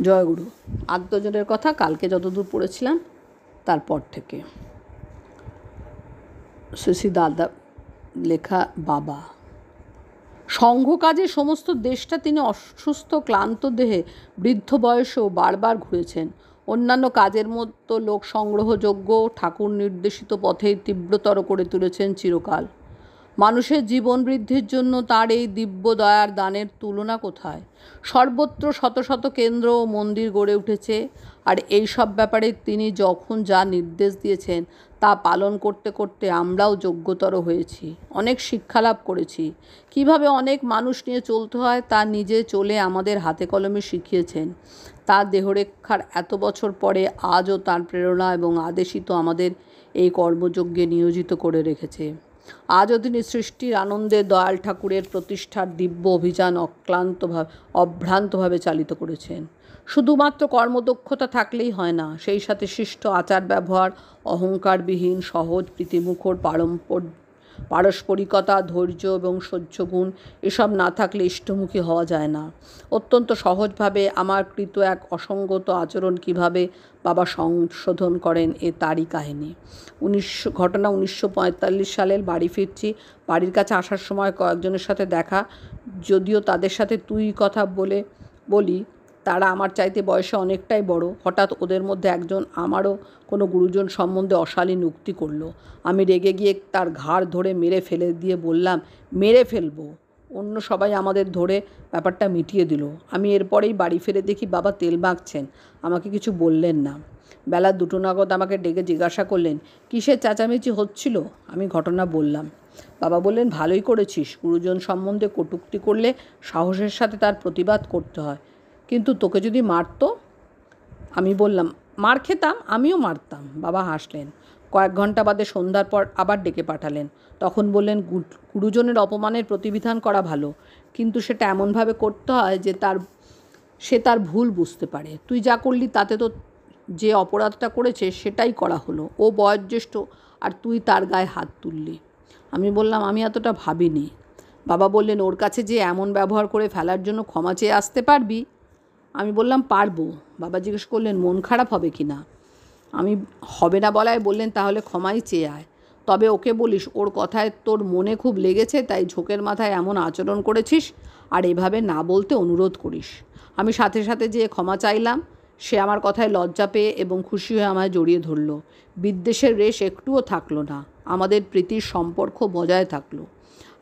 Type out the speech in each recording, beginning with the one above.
জয়গুরু। আদ্যজনের কথা কালকে যতদূর পড়েছিলাম তারপর থেকে শ্রী দাদা লেখা বাবা সংঘ কাজে সমস্ত দেশটা তিনি অসুস্থ ক্লান্ত দেহে বৃদ্ধ বয়সেও বারবার ঘুরেছেন। অন্যান্য কাজের মতো লোক সংগ্রহযোগ্য ঠাকুর নির্দেশিত পথেই তীব্রতর করে তুলেছেন চিরকাল। মানুষের জীবন বৃদ্ধির জন্য তার এই দিব্য দয়ার দানের তুলনা কোথায়? সর্বত্র শত শত কেন্দ্র ও মন্দির গড়ে উঠেছে, আর এই সব ব্যাপারে তিনি যখন যা নির্দেশ দিয়েছেন তা পালন করতে করতে আমরাও যোগ্যতর হয়েছি, অনেক শিক্ষালাভ করেছি। কিভাবে অনেক মানুষ নিয়ে চলতে হয় তা নিজে চলে আমাদের হাতে কলমে শিখিয়েছেন। তার দেহরেক্ষার এত বছর পরে আজও তার প্রেরণা এবং আদেশই তো আমাদের এই কর্মযজ্ঞে নিয়োজিত করে রেখেছে। আজও তিনি সৃষ্টির আনন্দে দয়াল ঠাকুরের প্রতিষ্ঠার দিব্য অভিযান অভ্রান্তভাবে চালিত করেছেন। শুধুমাত্র কর্মদক্ষতা থাকলেই হয় না, সেই সাথে শিষ্ট আচার ব্যবহার, অহংকারবিহীন সহজ প্রীতিমুখর পারস্পরিকতা, ধৈর্য এবং সহ্যগুণ এসব না থাকলে ইষ্টমুখী হওয়া যায় না। অত্যন্ত সহজভাবে আমার কৃত এক অসঙ্গত আচরণ কিভাবে বাবা সংশোধন করেন তারই কাহিনী। ঘটনা 1945 সালের। বাড়ি ফিরছি। বাড়ির কাছে আসার সময় কয়েকজনের সাথে দেখা, যদিও তাদের সাথে তুই কথা বলি তারা আমার চাইতে বয়সে অনেকটাই বড়। হঠাৎ ওদের মধ্যে একজন আমারও কোনো গুরুজন সম্বন্ধে অশালীন উক্তি করলো। আমি রেগে গিয়ে তার ঘাড় ধরে মেরে ফেলে দিয়ে বললাম, মেরে ফেলবো। অন্য সবাই আমাদের ধরে ব্যাপারটা মিটিয়ে দিল। আমি এরপরেই বাড়ি ফিরে দেখি বাবা তেল মাখছেন। আমাকে কিছু বললেন না। বেলা 2টো নাগাদ আমাকে ডেকে জিজ্ঞাসা করলেন, কিসের চেঁচামেচি হচ্ছিল? আমি ঘটনা বললাম। বাবা বললেন, ভালোই করেছিস। গুরুজন সম্বন্ধে কটূক্তি করলে সাহসের সাথে তার প্রতিবাদ করতে হয়। কিন্তু তোকে যদি মারতো? আমি বললাম, মার খেতাম, আমিও মারতাম। বাবা হাসলেন। কয়েক ঘন্টা বাদে সন্ধ্যার পর আবার ডেকে পাঠালেন। তখন বললেন, গুরুজনের অপমানের প্রতিবিধান করা ভালো, কিন্তু সেটা এমনভাবে করতে হয় যে সে তার ভুল বুঝতে পারে। তুই যা করলি তাতে তো যে অপরাধটা করেছে সেটাই করা হলো। ও বয়োজ্যেষ্ঠ আর তুই তার গায়ে হাত তুললি। আমি বললাম, আমি এতটা ভাবিনি। বাবা বললেন, ওর কাছে যে এমন ব্যবহার করে ফেলার জন্য ক্ষমা চেয়ে আসতে পারবি? আমি বললাম, পারবো। বাবা জিজ্ঞেস করলেন, মন খারাপ হবে কি না? আমি হবে না বলায় বললেন, তাহলে ক্ষমাই চেয়ে আয়। তবে ওকে বলিস, ওর কথায় তোর মনে খুব লেগেছে, তাই ঝোঁকের মাথায় এমন আচরণ করেছিস, আর এভাবে না বলতে অনুরোধ করিস। আমি সাথে সাথে যেয়ে ক্ষমা চাইলাম। সে আমার কথায় লজ্জা পেয়ে এবং খুশি হয়ে আমায় জড়িয়ে ধরল। বিদ্বেষের রেশ একটুও থাকলো না, আমাদের প্রীতির সম্পর্ক বজায় থাকলো।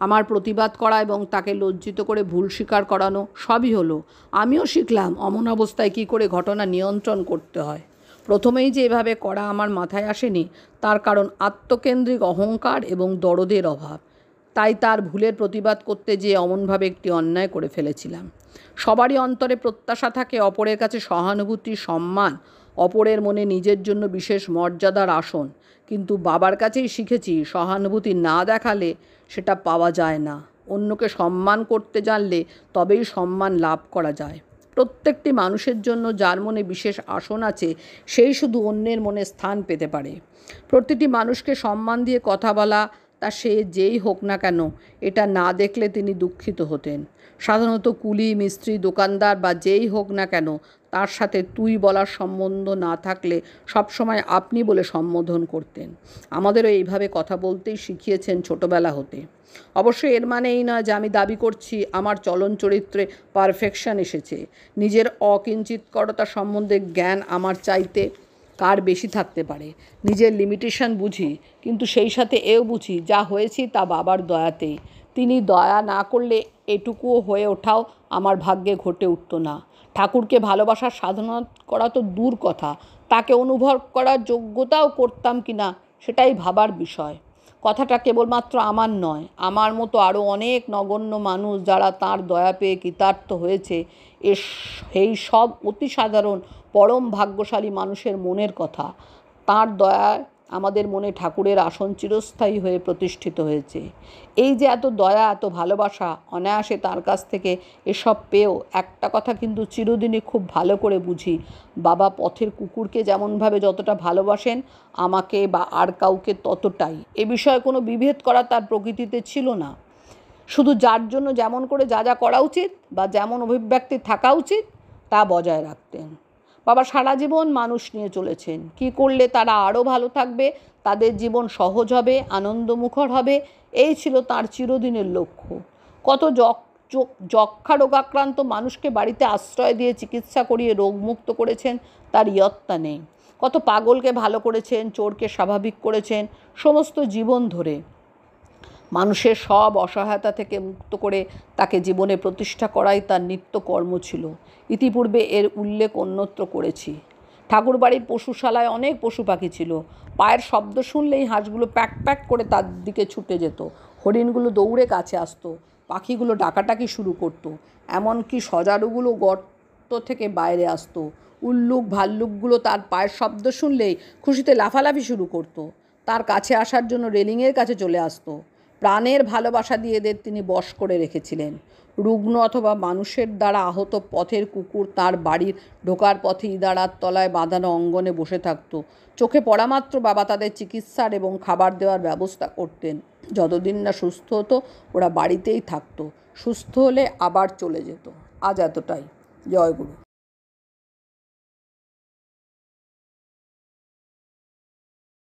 আমার প্রতিবাদ করা এবং তাকে লজ্জিত করে ভুল স্বীকার করানো সবই হলো। আমিও শিখলাম অমন অবস্থায় কী করে ঘটনা নিয়ন্ত্রণ করতে হয়। প্রথমেই যে এভাবে করা আমার মাথায় আসেনি, তার কারণ আত্মকেন্দ্রিক অহংকার এবং দরদের অভাব। তাই তার ভুলের প্রতিবাদ করতে যেয়ে অমনভাবে একটি অন্যায় করে ফেলেছিলাম। সবারই অন্তরে প্রত্যাশা থাকে অপরের কাছে সহানুভূতি, সম্মান, অপরের মনে নিজের জন্য বিশেষ মর্যাদার আসন। কিন্তু বাবার কাছেই শিখেছি, সহানুভূতি না দেখালে সেটা পাওয়া যায় না। অন্যকে সম্মান করতে জানলে তবেই সম্মান লাভ করা যায়। প্রত্যেকটি মানুষের জন্য যার মনে বিশেষ আসন আছে, সেই শুধু অন্যের মনে স্থান পেতে পারে। প্রতিটি মানুষকে সম্মান দিয়ে কথা বলা, তা সে যেই হোক না কেন, এটা না দেখলে তিনি দুঃখিত হতেন। সাধারণত কুলি, মিস্ত্রি, দোকানদার বা যেই হোক না কেন, তার সাথে তুই বলার সম্বন্ধ না থাকলে সবসময় আপনি বলে সম্বোধন করতেন। আমাদেরও এইভাবে কথা বলতেই শিখিয়েছেন ছোটবেলা হতে। অবশ্যই এর মানে এই নয় যে আমি দাবি করছি আমার চলন চরিত্রে পারফেকশন এসেছে। নিজের অকিঞ্চিৎকরতা সম্বন্ধে জ্ঞান আমার চাইতে কার বেশি থাকতে পারে। নিজের লিমিটেশন বুঝি, কিন্তু সেই সাথে এও বুঝি যা হয়েছি তা বাবার দয়াতেই। তিনি দয়া না করলে এটুকুও হয়ে ওঠাও আমার ভাগ্যে ঘটে উঠত না। ঠাকুরকে ভালোবাসার সাধনা করা তো দূর কথা, তাকে অনুভব করার যোগ্যতাও করতাম কিনা সেটাই ভাবার বিষয়। কথাটা কেবলমাত্র আমার নয়, আমার মতো আরও অনেক নগণ্য মানুষ যারা তাঁর দয়া পেয়ে কৃতার্থ হয়েছে, এই সব অতি সাধারণ পরম ভাগ্যশালী মানুষের মনের কথা। তাঁর দয়ায় আমাদের মনে ঠাকুরের আসন চিরস্থায়ী হয়ে প্রতিষ্ঠিত হয়েছে। এই যে এত দয়া, এত ভালোবাসা, অনায়াসে তার কাছ থেকে এসব পেয়েও একটা কথা কিন্তু চিরদিনই খুব ভালো করে বুঝি, বাবা পথের কুকুরকে যেমনভাবে যতটা ভালোবাসেন, আমাকে বা আর কাউকে ততটাই। এ বিষয়ে কোনো বিভেদ করা তার প্রকৃতিতে ছিল না। শুধু যার জন্য যেমন করে যা যা করা উচিত বা যেমন অভিব্যক্তি থাকা উচিত তা বজায় রাখতেন। বাবা সারা জীবন মানুষ নিয়ে চলেছেন। কী করলে তারা আরও ভালো থাকবে, তাদের জীবন সহজ হবে, আনন্দমুখর হবে, এই ছিল তাঁর চিরদিনের লক্ষ্য। কত যক্ষা রোগাক্রান্ত মানুষকে বাড়িতে আশ্রয় দিয়ে চিকিৎসা করিয়ে রোগমুক্ত করেছেন তার ইয়ত্তা নেই। কত পাগলকে ভালো করেছেন, চোরকে স্বাভাবিক করেছেন, সমস্ত জীবন ধরে মানুষের সব অসহায়তা থেকে মুক্ত করে তাকে জীবনে প্রতিষ্ঠা করাই তার নিত্যকর্ম ছিল। ইতিপূর্বে এর উল্লেখ অন্যত্র করেছি। ঠাকুরবাড়ির পশুশালায় অনেক পশু পাখি ছিল। পায়ের শব্দ শুনলেই হাঁসগুলো প্যাক প্যাক করে তার দিকে ছুটে যেত, হরিণগুলো দৌড়ে কাছে আসতো, পাখিগুলো ডাকাটাকি শুরু করতো, এমনকি সজারুগুলো গর্ত থেকে বাইরে আসতো। উল্লুক ভাল্লুকগুলো তার পায়ের শব্দ শুনলেই খুশিতে লাফালাফি শুরু করতো, তার কাছে আসার জন্য রেলিংয়ের কাছে চলে আসতো। প্রাণের ভালোবাসা দিয়ে এদের তিনি বশ করে রেখেছিলেন। রুগ্ন অথবা মানুষের দ্বারা আহত পথের কুকুর তার বাড়ির ঢোকার পথে ইদারার তলায় বাঁধানো অঙ্গনে বসে থাকত। চোখে পড়া মাত্র বাবা তাদের চিকিৎসার এবং খাবার দেওয়ার ব্যবস্থা করতেন। যতদিন না সুস্থ হতো ওরা বাড়িতেই থাকতো, সুস্থ হলে আবার চলে যেত। আজ এতটাই। জয় গুরু।